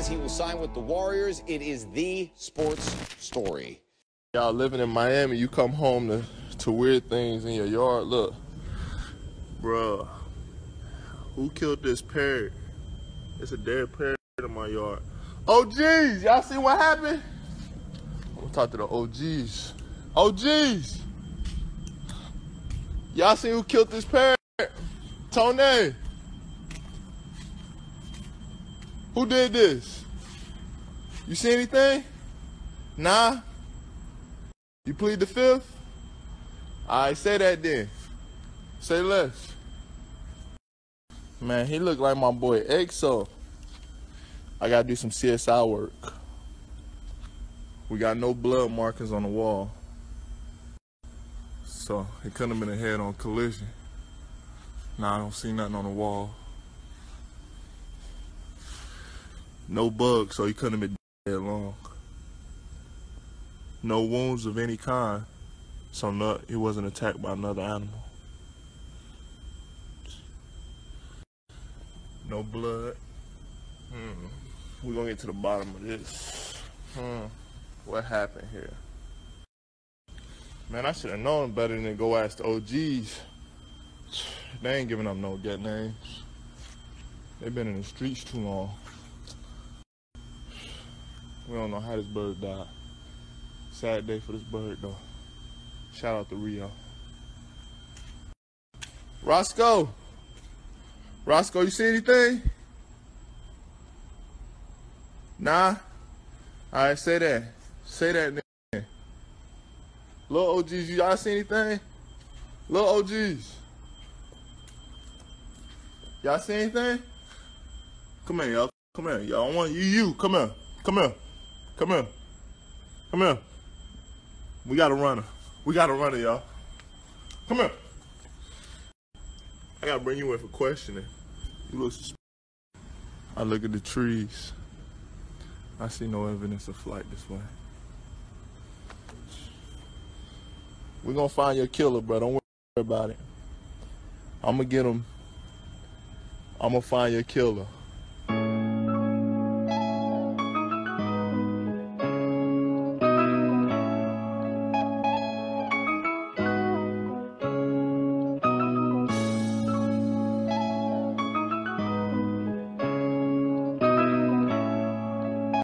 he will sign with the Warriors. It is the sports story. Y'all living in Miami, you come home to weird things in your yard. Look, bruh, who killed this parrot? It's a dead parrot in my yard. OGs, y'all see what happened? I'm gonna talk to the OGs. OGs, y'all see who killed this parrot? Tony. Who did this? You see anything? Nah? You plead the fifth? Alright, say that then. Say less. Man, he look like my boy EXO. I gotta do some CSI work. We got no blood markers on the wall. So it couldn't have been a head-on collision. Nah, I don't see nothing on the wall. No bugs, so he couldn't have been dead long. No wounds of any kind, so he wasn't attacked by another animal. No blood. We're gonna get to the bottom of this. What happened here? Man, I should have known better than to go ask the OGs. They ain't giving up no get names. They've been in the streets too long. We don't know how this bird died. Sad day for this bird, though. Shout out to Rio. Roscoe! Roscoe, you see anything? Nah? Alright, say that. Say that, then. Little OGs, y'all see anything? Little OGs. Y'all see anything? Come here, y'all. Come here, y'all. I want you. Come here. Come here. Come here. Come here. We got a runner. We got a runner, y'all. Come here. I gotta bring you in for questioning. You look suspicious. I look at the trees. I see no evidence of flight this way. We're gonna find your killer, bro. Don't worry about it. I'm gonna get him. I'm gonna find your killer.